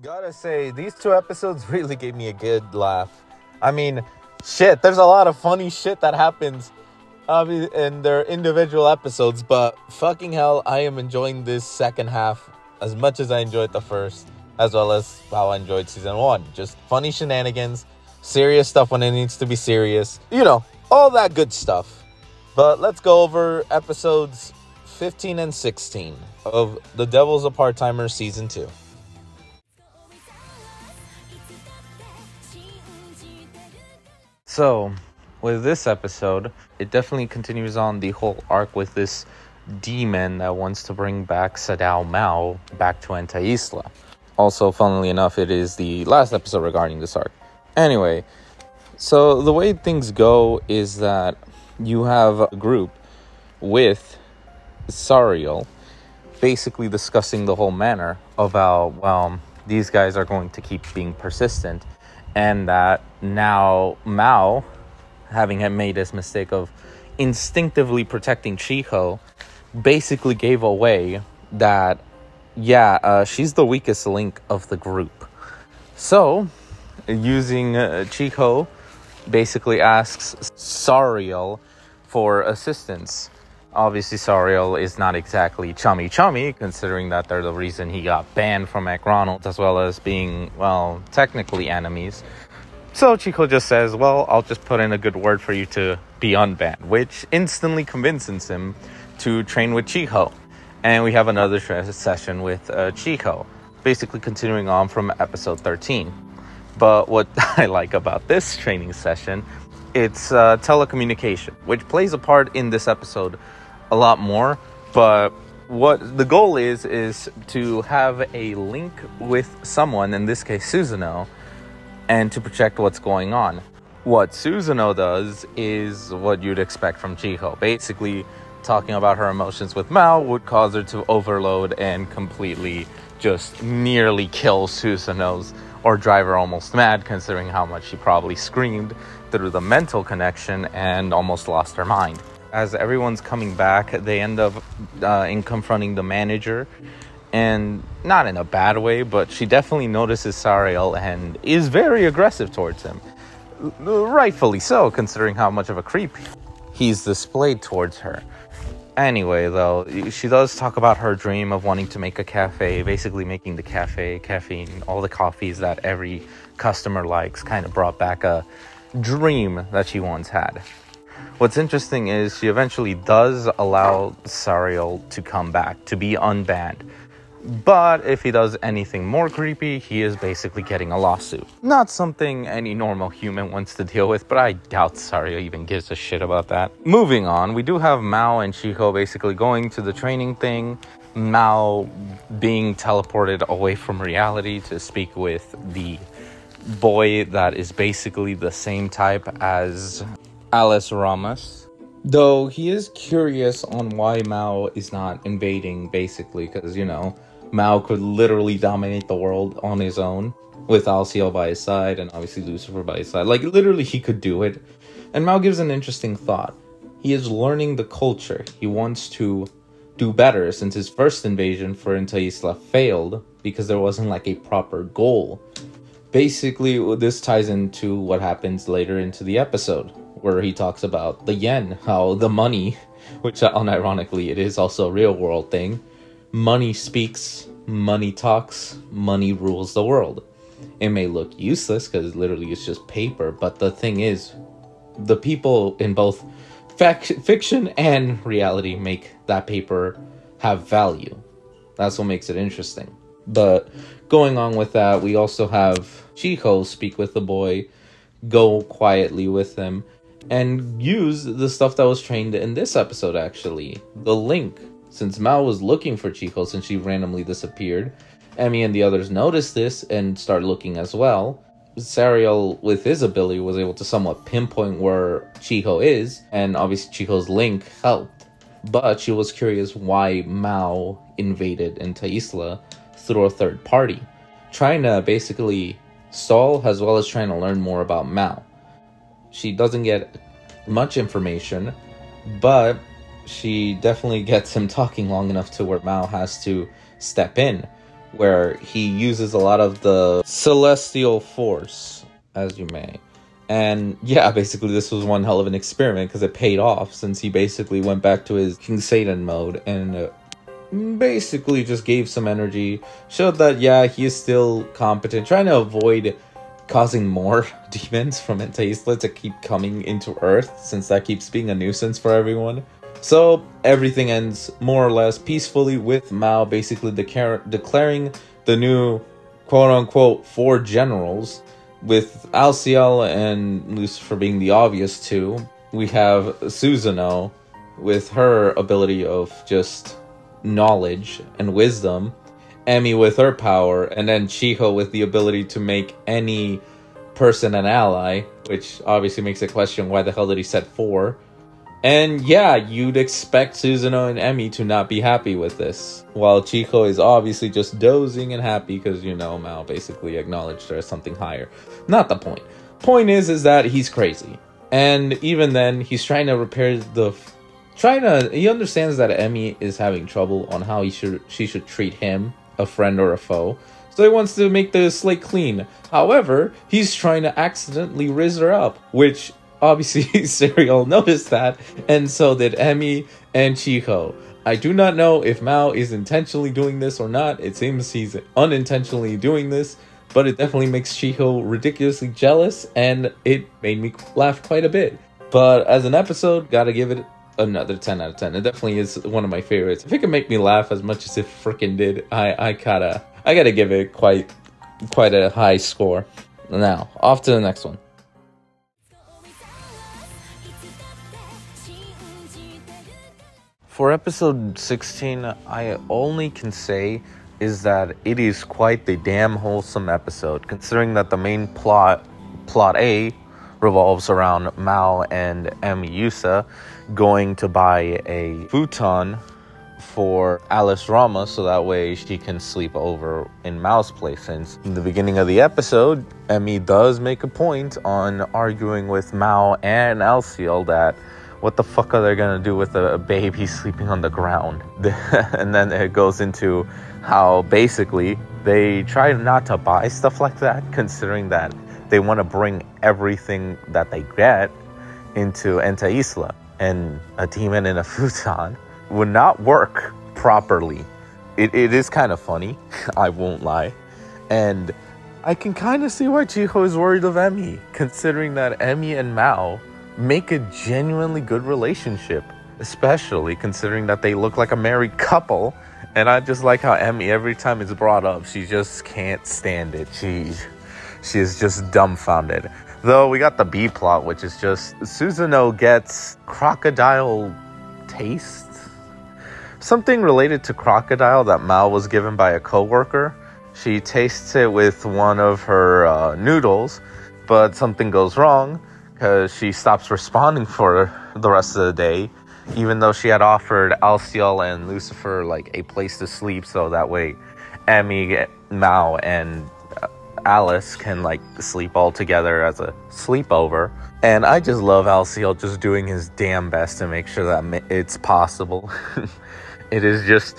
Gotta say, these two episodes really gave me a good laugh. I mean, shit, there's a lot of funny shit that happens in their individual episodes, but fucking hell, I am enjoying this second half as much as I enjoyed the first, as well as how I enjoyed season 1. Just funny shenanigans, serious stuff when it needs to be serious, you know, all that good stuff. But let's go over episodes 15 and 16 of The Devil's a Part-Timer Season 2. So, with this episode, it definitely continues on the whole arc with this demon that wants to bring back Sadao Mao back to Enta Isla. Also, funnily enough, it is the last episode regarding this arc. Anyway, so the way things go is that you have a group with Sariel basically discussing the whole manner about, well, these guys are going to keep being persistent, and that now Mao, having made this mistake of instinctively protecting Chiho, basically gave away that, she's the weakest link of the group. So, using Chiho, basically asks Sariel for assistance. Obviously, Sariel is not exactly chummy, considering that they're the reason he got banned from McDonald's, as well as being, well, technically enemies. So Chico just says, well, I'll just put in a good word for you to be unbanned, which instantly convinces him to train with Chiho. And we have another session with Chiho, basically continuing on from episode 13. But what I like about this training session, it's telecommunication, which plays a part in this episode a lot more. But what the goal is to have a link with someone, in this case Susanoo, and to project what's going on. What Susanoo does is what you'd expect from Chiho. Basically, talking about her emotions with Mao would cause her to overload and completely just nearly kill Susanoo's, or drive her almost mad, considering how much she probably screamed through the mental connection and almost lost her mind. As everyone's coming back, they end up in confronting the manager, and not in a bad way, but she definitely notices Sariel and is very aggressive towards him. Rightfully so, considering how much of a creep he's displayed towards her. Anyway, though, she does talk about her dream of wanting to make a cafe, basically making the caffeine, all the coffees that every customer likes, kind of brought back a dream that she once had. What's interesting is she eventually does allow Sariel to come back, to be unbanned. But if he does anything more creepy, he is basically getting a lawsuit. Not something any normal human wants to deal with, but I doubt Sariel even gives a shit about that. Moving on, we do have Mao and Chiho basically going to the training thing. Mao being teleported away from reality to speak with the boy that is basically the same type as Alice Ramos. Though he is curious on why Mao is not invading, basically, because, you know, Mao could literally dominate the world on his own with Alciel by his side and obviously Lucifer by his side. Like, literally, he could do it. And Mao gives an interesting thought. He is learning the culture. He wants to do better since his first invasion for Enta Isla failed because there wasn't, like, a proper goal. Basically, this ties into what happens later into the episode, where he talks about the yen, how the money, which unironically it is also a real world thing, money speaks, money talks, money rules the world. It may look useless because literally it's just paper, but the thing is, the people in both fiction and reality make that paper have value. That's what makes it interesting. But going on with that, we also have Chiho speak with the boy, go quietly with him, and use the stuff that was trained in this episode, actually. The link. Since Mao was looking for Chiho since she randomly disappeared, Emmy and the others noticed this and started looking as well. Sariel, with his ability, was able to somewhat pinpoint where Chiho is, and obviously Chiho's link helped. But she was curious why Mao invaded Enta Isla through a third party, trying to basically stall as well as trying to learn more about Mao. She doesn't get much information, but she definitely gets him talking long enough to where Mao has to step in. where he uses a lot of the celestial force, as you may. And yeah, basically this was one hell of an experiment because it paid off, since he basically went back to his King Satan mode and basically just gave some energy, showed that yeah, he is still competent, trying to avoid causing more demons from Entaisla to keep coming into Earth, since that keeps being a nuisance for everyone. So everything ends more or less peacefully, with Mao basically declaring the new quote-unquote 4 generals, with Alciel and Lucifer being the obvious 2. We have Susanoo with her ability of just knowledge and wisdom, Emmy with her power, and then Chiho with the ability to make any person an ally, which obviously makes it question why the hell did he set 4. And yeah, you'd expect Susanoo and Emmy to not be happy with this, while Chiho is obviously just dozing and happy because, you know, Mao basically acknowledged her as something higher. Not the point. Point is that he's crazy. And even then, he's trying to repair he understands that Emmy is having trouble on how she should treat him, a friend or a foe. So he wants to make the slate clean. However, he's trying to accidentally riz her up, which obviously Serial noticed that, and so did Emmy and Chiho. I do not know if Mao is intentionally doing this or not. It seems he's unintentionally doing this, but it definitely makes Chiho ridiculously jealous, and it made me laugh quite a bit. But as an episode, gotta give it another 10 out of 10. It definitely is one of my favorites. If it can make me laugh as much as it freaking did, I gotta give it quite a high score. Now, off to the next one. For episode 16, I only can say is that it is quite the damn wholesome episode, considering that the main plot A, revolves around Mao and Yusa going to buy a futon for Alice Rama so that way she can sleep over in Mao's place. Since in the beginning of the episode, Emmy does make a point on arguing with Mao and Alciel that what the fuck are they gonna do with a baby sleeping on the ground? And then it goes into how basically they try not to buy stuff like that, considering that they want to bring everything that they get into Entaisla, and a demon in a futon would not work properly. It is kind of funny, I won't lie. And I can kind of see why Chiho is worried of Emmy, considering that Emmy and Mao make a genuinely good relationship, especially considering that they look like a married couple. And I just like how Emmy, every time it's brought up, she just can't stand it. She is just dumbfounded. Though we got the B plot, which is just Susanoo gets crocodile taste. Something related to crocodile that Mao was given by a coworker. She tastes it with one of her noodles, but something goes wrong because she stops responding for the rest of the day, even though she had offered Alciel and Lucifer like a place to sleep so that way Emmy, Mao, and Alice can like sleep all together as a sleepover. And I just love Alciel just doing his damn best to make sure that it's possible. It is just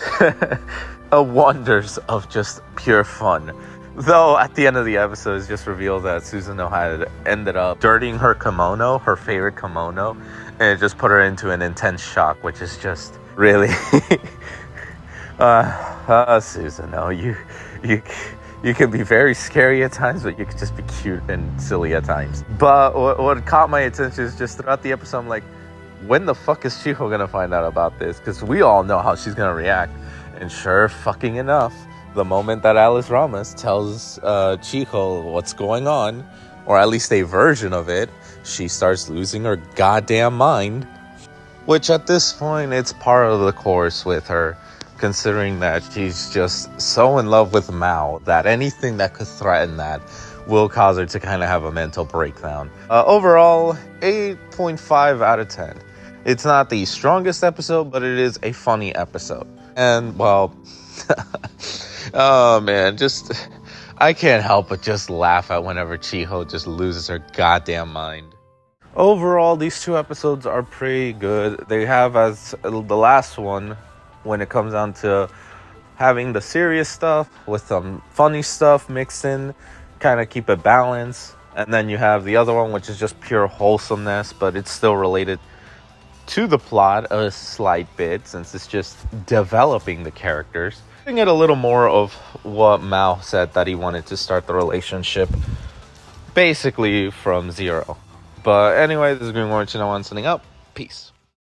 a wonders of just pure fun. Though at the end of the episode, it's just revealed that Susanoo had ended up dirtying her kimono, her favorite kimono, and it just put her into an intense shock, which is just really Susanoo, you can be very scary at times, but you can just be cute and silly at times. But what caught my attention is just throughout the episode, I'm like, when the fuck is Chiho gonna find out about this? Because we all know how she's gonna react. And sure fucking enough, the moment that Alice Ramos tells Chiho what's going on, or at least a version of it, she starts losing her goddamn mind. Which at this point, it's part of the course with her, considering that she's just so in love with Mao that anything that could threaten that will cause her to kind of have a mental breakdown. Overall, 8.5 out of 10. It's not the strongest episode, but it is a funny episode. And, well, oh man, just, I can't help but just laugh at whenever Chiho just loses her goddamn mind. Overall, these 2 episodes are pretty good. They have as the last one, when it comes down to having the serious stuff with some funny stuff mixed in, kind of keep it balanced. And then you have the other one, which is just pure wholesomeness, but it's still related to the plot a slight bit, since it's just developing the characters. Giving it a little more of what Mao said, that he wanted to start the relationship basically from zero. But anyway, this is Green Warren Channel 1 signing up. Peace.